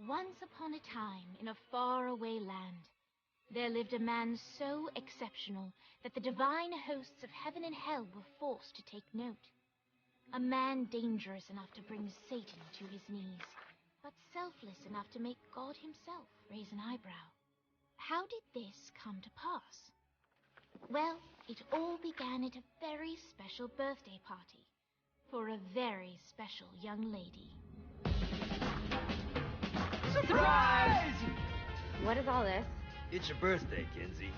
Once upon a time, in a faraway land, there lived a man so exceptional that the divine hosts of heaven and hell were forced to take note. A man dangerous enough to bring Satan to his knees, but selfless enough to make God himself raise an eyebrow. How did this come to pass? Well, it all began at a very special birthday party for a very special young lady. Surprise! What is all this? It's your birthday, Kinsey.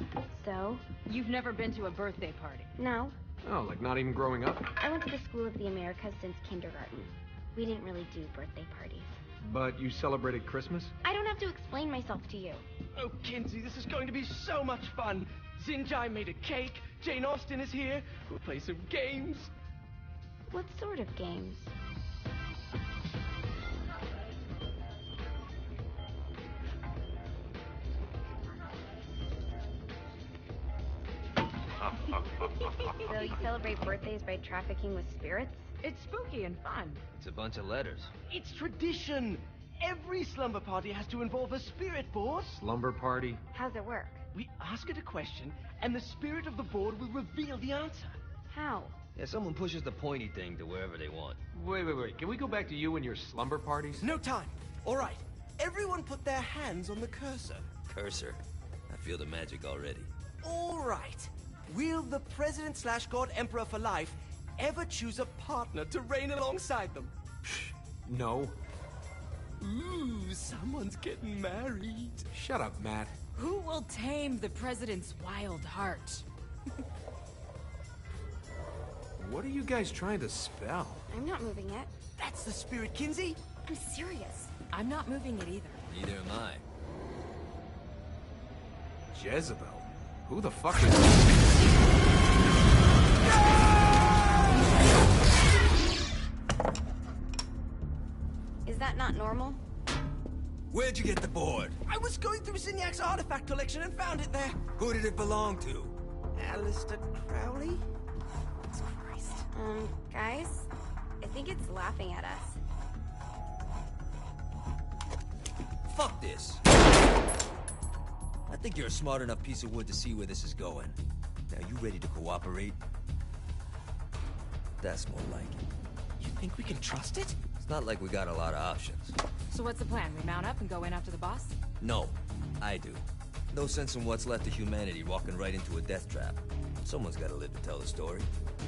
So? You've never been to a birthday party? No. Oh, like not even growing up? I went to the School of the Americas since kindergarten. We didn't really do birthday parties. But you celebrated Christmas? I don't have to explain myself to you. Oh, Kinsey, this is going to be so much fun. Zinjai made a cake. Jane Austen is here. We'll play some games. What sort of games? So you celebrate birthdays by trafficking with spirits? It's spooky and fun. It's a bunch of letters. It's tradition. Every slumber party has to involve a spirit board. Slumber party? How's it work? We ask it a question, and the spirit of the board will reveal the answer. How? Yeah, someone pushes the pointy thing to wherever they want. Wait. Can we go back to you and your slumber parties? No time. All right. Everyone put their hands on the cursor. Cursor. I feel the magic already. All right. Will the President/God Emperor for life ever choose a partner to reign alongside them? No. Ooh, someone's getting married. Shut up, Matt. Who will tame the president's wild heart? What are you guys trying to spell? I'm not moving it. That's the spirit, Kinsey. I'm serious. I'm not moving it either. Neither am I. Jezebel? Who the fuck is... Is that not normal? Where'd you get the board? I was going through Zignac's artifact collection and found it there. Who did it belong to? Alistair Crowley? Christ. Guys? I think it's laughing at us. Fuck this. I think you're a smart enough piece of wood to see where this is going. Now, you ready to cooperate? That's more like it. You think we can trust it? It's not like we got a lot of options. So what's the plan? We mount up and go in after the boss? No, I do. No sense in what's left of humanity walking right into a death trap. Someone's gotta live to tell the story.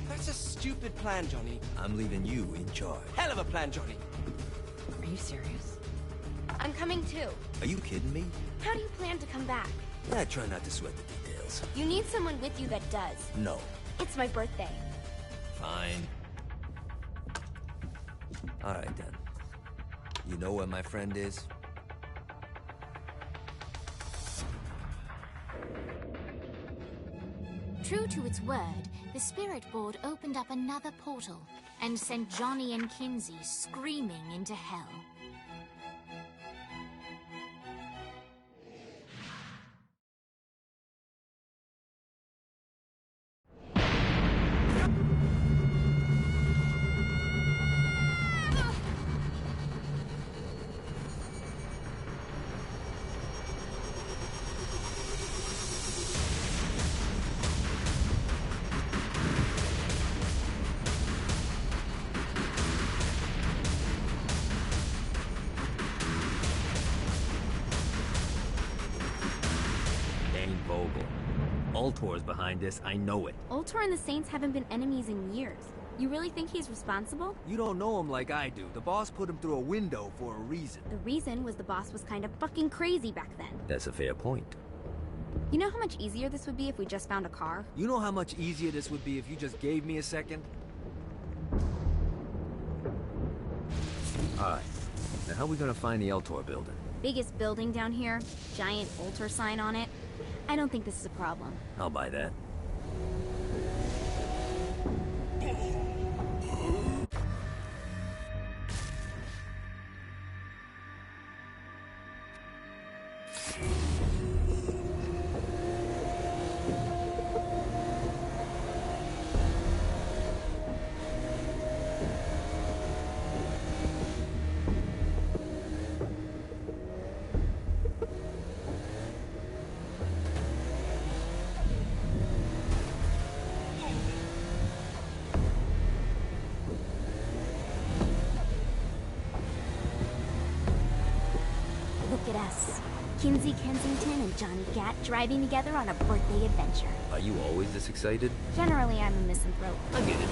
That's a stupid plan, Johnny. I'm leaving you in charge. Hell of a plan, Johnny. Are you serious? I'm coming too. Are you kidding me? How do you plan to come back? Yeah, try not to sweat the details. You need someone with you that does. No. It's my birthday. Fine. Alright then. You know where my friend is? True to its word, the spirit board opened up another portal and sent Johnny and Kinsey screaming into hell. Ultor's behind this, I know it. Ultor and the Saints haven't been enemies in years. You really think he's responsible? You don't know him like I do. The boss put him through a window for a reason. The reason was the boss was kind of fucking crazy back then. That's a fair point. You know how much easier this would be if we just found a car? You know how much easier this would be if you just gave me a second? Alright. Now how are we gonna find the Ultor building? Biggest building down here, giant Ultor sign on it. I don't think this is a problem. I'll buy that. Lindsay Kensington and Johnny Gat driving together on a birthday adventure. Are you always this excited? Generally, I'm a misanthrope. I get it.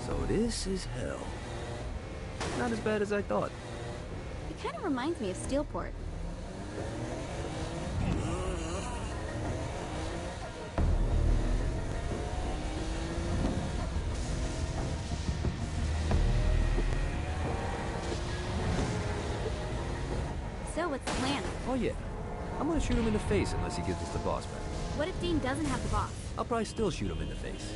So this is hell. Not as bad as I thought. It kind of reminds me of Steelport. So, what's the plan? Oh yeah. I'm gonna shoot him in the face unless he gives us the boss back. What if Dean doesn't have the boss? I'll probably still shoot him in the face.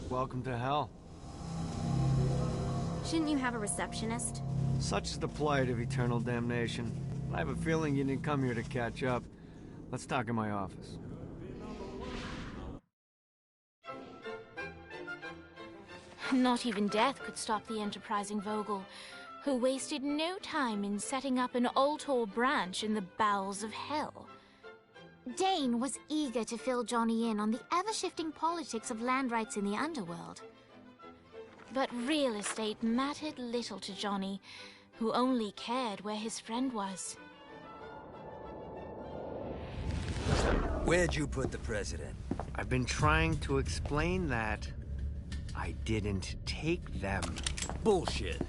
Welcome to hell. Shouldn't you have a receptionist? Such is the plight of eternal damnation. I have a feeling you didn't come here to catch up. Let's talk in my office. Not even death could stop the enterprising Vogel, who wasted no time in setting up an Ultor branch in the bowels of hell. Dane was eager to fill Johnny in on the ever-shifting politics of land rights in the underworld. But real estate mattered little to Johnny, who only cared where his friend was. Where'd you put the president? I've been trying to explain that. I didn't take them. Bullshit.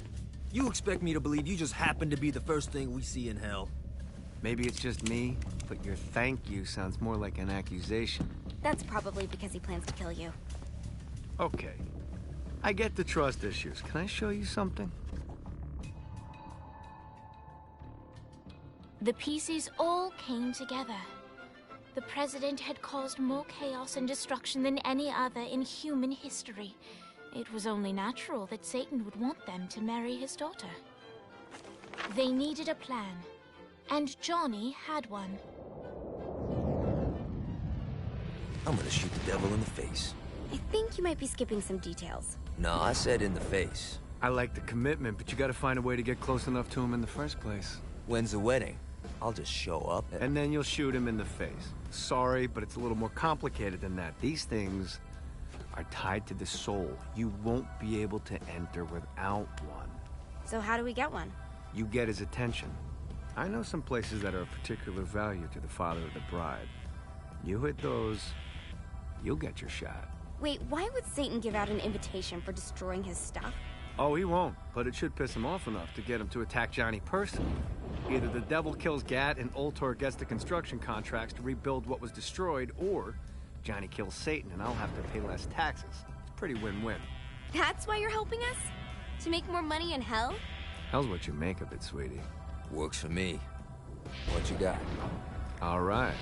You expect me to believe you just happened to be the first thing we see in hell? Maybe it's just me, but your thank you sounds more like an accusation. That's probably because he plans to kill you. Okay. I get the trust issues. Can I show you something? The pieces all came together. The president had caused more chaos and destruction than any other in human history. It was only natural that Satan would want them to marry his daughter. They needed a plan, and Johnny had one. I'm gonna shoot the devil in the face. I think you might be skipping some details. No, I said in the face. I like the commitment, but you gotta find a way to get close enough to him in the first place. When's the wedding? I'll just show up And then you'll shoot him in the face. Sorry, but it's a little more complicated than that. These things are tied to the soul. You won't be able to enter without one. So how do we get one? You get his attention. I know some places that are of particular value to the father of the bride. You hit those, you'll get your shot. Wait, why would Satan give out an invitation for destroying his stuff? Oh, he won't, but it should piss him off enough to get him to attack Johnny personally. Either the devil kills Gat and Ultor gets the construction contracts to rebuild what was destroyed, or Johnny kills Satan and I'll have to pay less taxes. It's pretty win-win. That's why you're helping us? To make more money in hell? Hell's what you make of it, sweetie. Works for me. What you got? All right.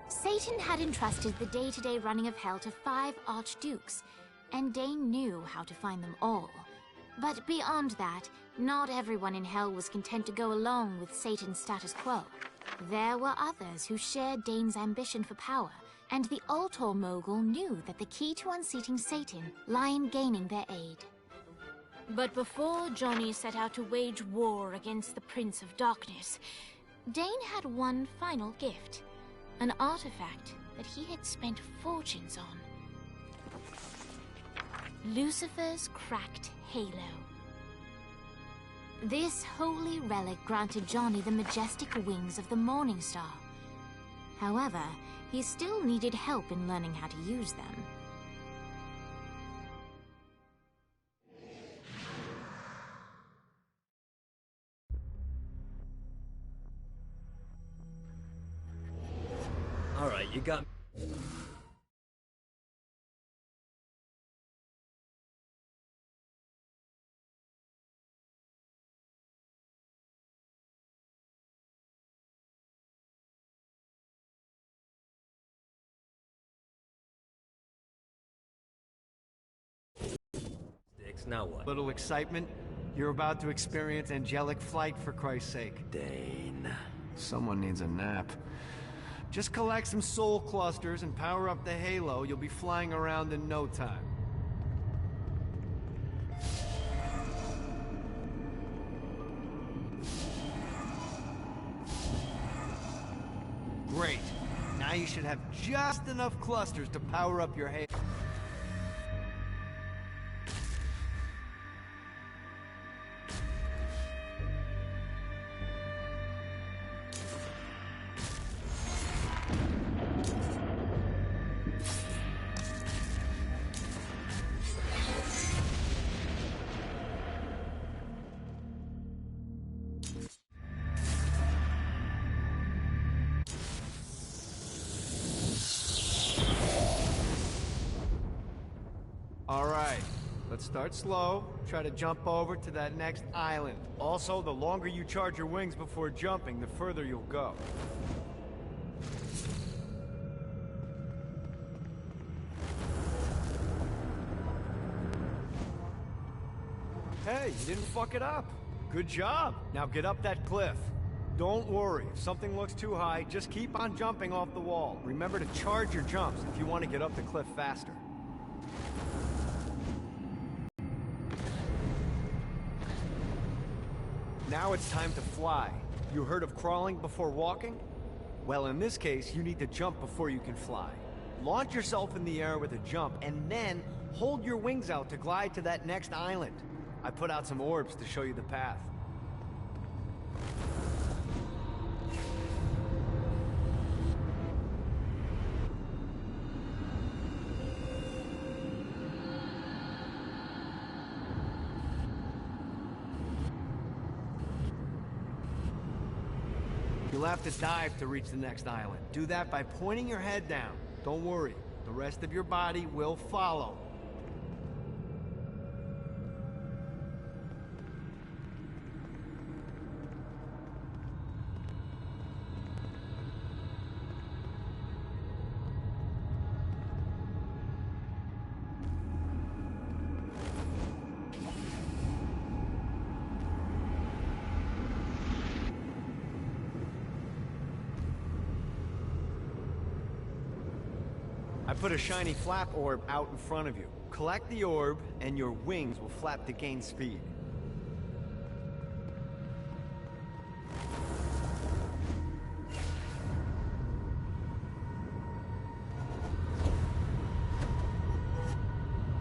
Satan had entrusted the day-to-day running of hell to 5 archdukes, and Dane knew how to find them all. But beyond that, not everyone in hell was content to go along with Satan's status quo. There were others who shared Dane's ambition for power, and the Ultor mogul knew that the key to unseating Satan lay in gaining their aid. But before Johnny set out to wage war against the Prince of Darkness, Dane had one final gift, an artifact that he had spent fortunes on. Lucifer's cracked halo. This holy relic granted Johnny the majestic wings of the Morning Star. However, he still needed help in learning how to use them. All right, you got Thanks. Now what? Little excitement? You're about to experience angelic flight, for Christ's sake. Dane. Someone needs a nap. Just collect some soul clusters and power up the halo. You'll be flying around in no time. Great. Now you should have just enough clusters to power up your halo. Alright, let's start slow. Try to jump over to that next island. Also, the longer you charge your wings before jumping, the further you'll go. Hey, you didn't fuck it up. Good job. Now get up that cliff. Don't worry, if something looks too high, just keep on jumping off the wall. Remember to charge your jumps if you want to get up the cliff faster. Now it's time to fly. You heard of crawling before walking? Well, in this case, you need to jump before you can fly. Launch yourself in the air with a jump, and then hold your wings out to glide to that next island. I put out some orbs to show you the path. You'll have to dive to reach the next island. Do that by pointing your head down. Don't worry, the rest of your body will follow. I put a shiny flap orb out in front of you. Collect the orb, and your wings will flap to gain speed.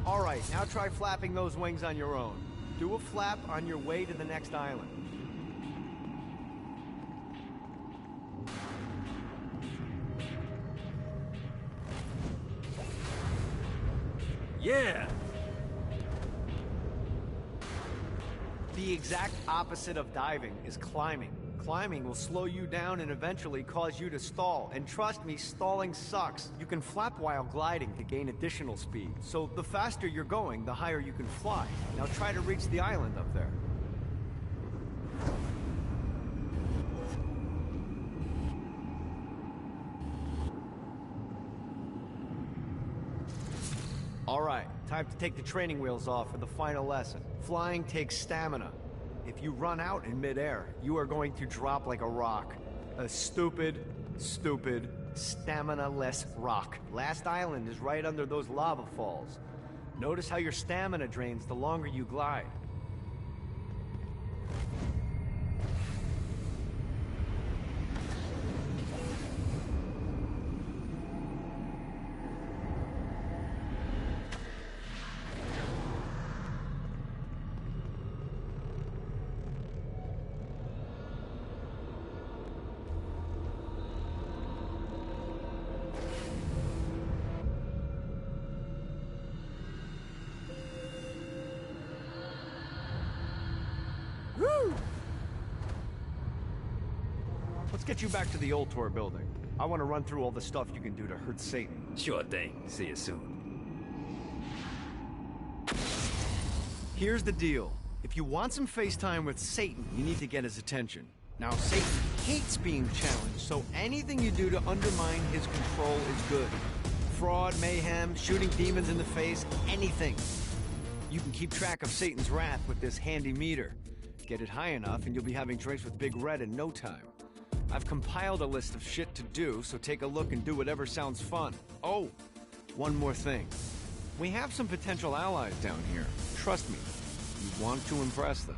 Alright, now try flapping those wings on your own. Do a flap on your way to the next island. Yeah! The exact opposite of diving is climbing. Climbing will slow you down and eventually cause you to stall. And trust me, stalling sucks. You can flap while gliding to gain additional speed. So the faster you're going, the higher you can fly. Now try to reach the island up there. Alright, time to take the training wheels off for the final lesson. Flying takes stamina. If you run out in midair, you are going to drop like a rock. A stupid, stamina-less rock. Last island is right under those lava falls. Notice how your stamina drains the longer you glide. Let's get you back to the Ultor building. I want to run through all the stuff you can do to hurt Satan. Sure thing. See you soon. Here's the deal. If you want some FaceTime with Satan, you need to get his attention. Now, Satan hates being challenged, so anything you do to undermine his control is good. Fraud, mayhem, shooting demons in the face, anything. You can keep track of Satan's wrath with this handy meter. Get it high enough and you'll be having drinks with Big Red in no time. I've compiled a list of shit to do, so take a look and do whatever sounds fun. Oh, one more thing. We have some potential allies down here. Trust me, you want to impress them.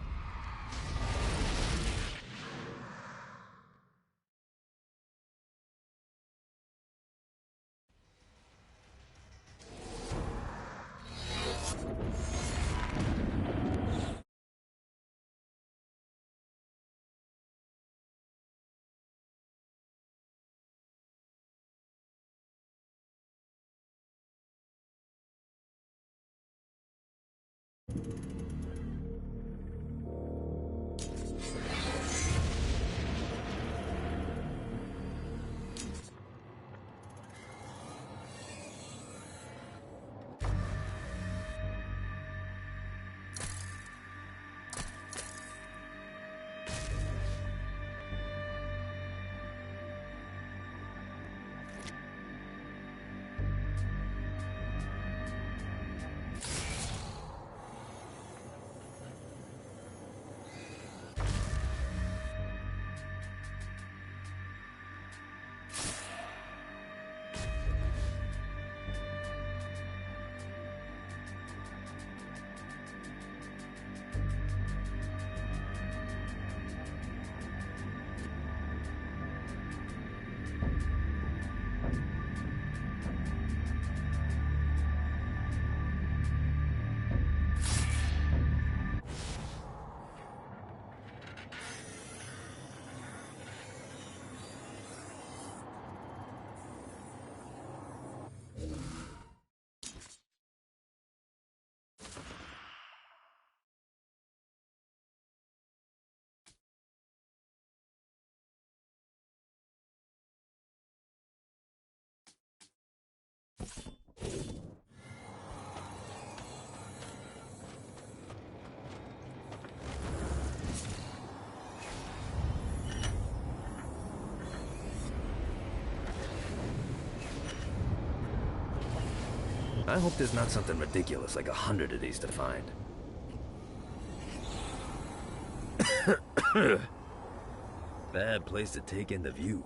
I hope there's not something ridiculous like 100 of these to find. Bad place to take in the view.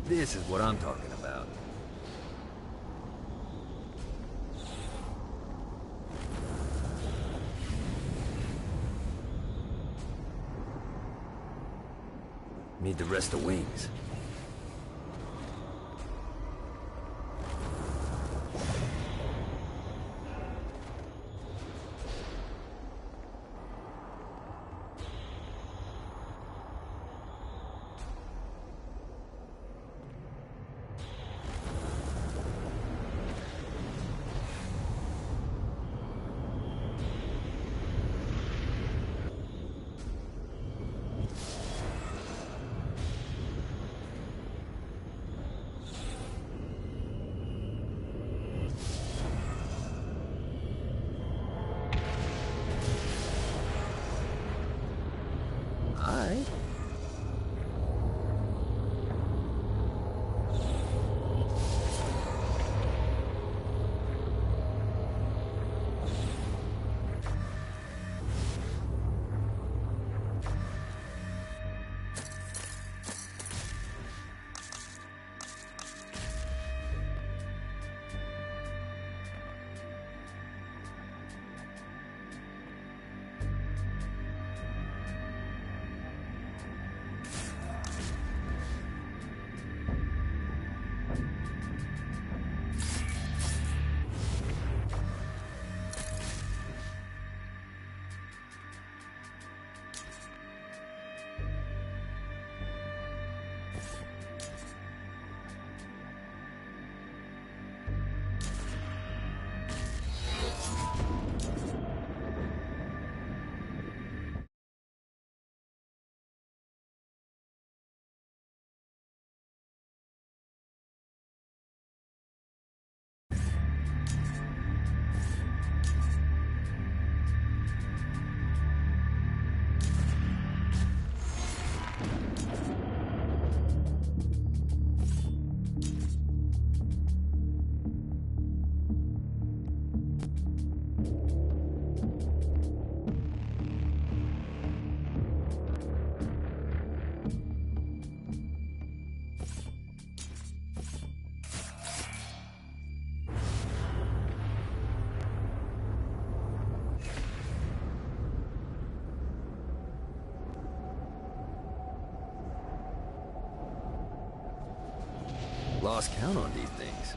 This is what I'm talking about. Need the rest of wings. Lost count on these things.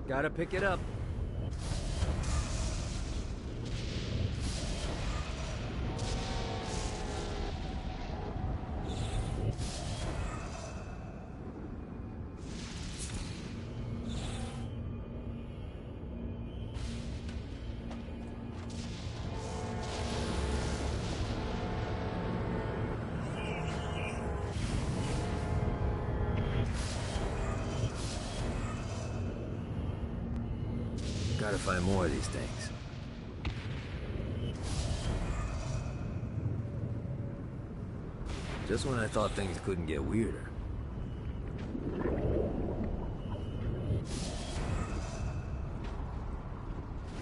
Gotta pick it up. Gotta find more of these things. Just when I thought things couldn't get weirder.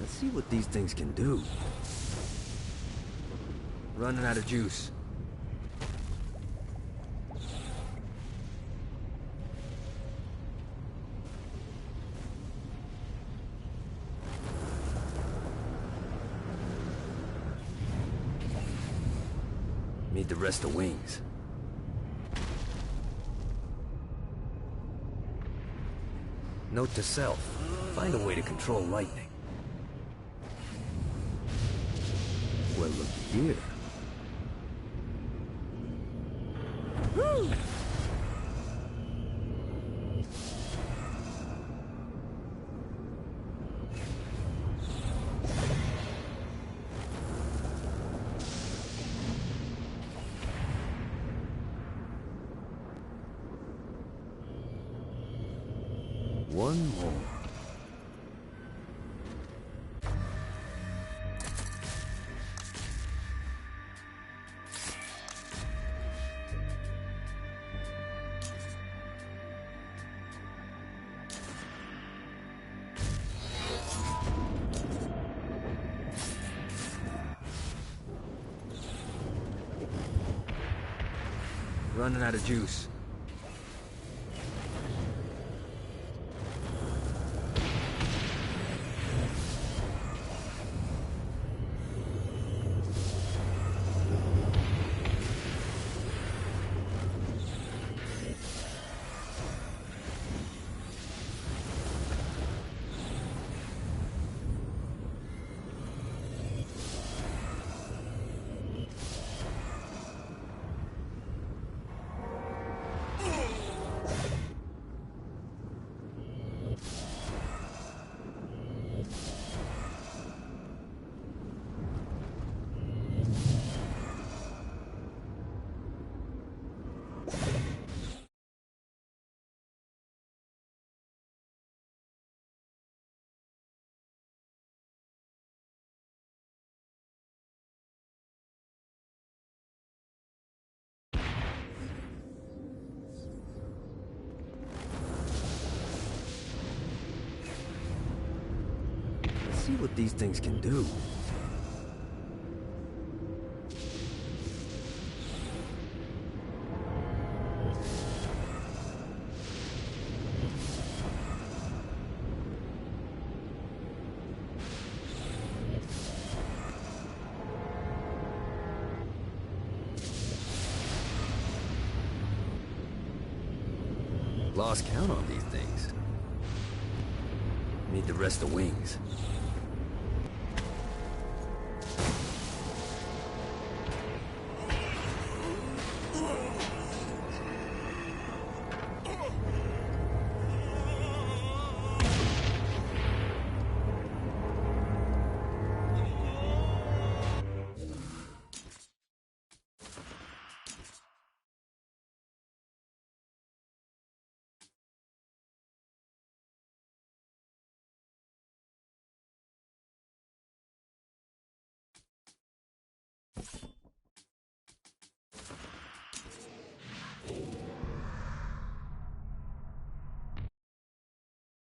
Let's see what these things can do. Running out of juice. Need the rest of wings. Note to self. Find a way to control lightning. Well, looky here. Woo! One more. Running out of juice. See what these things can do. Lost count on these things. Need the rest of wings.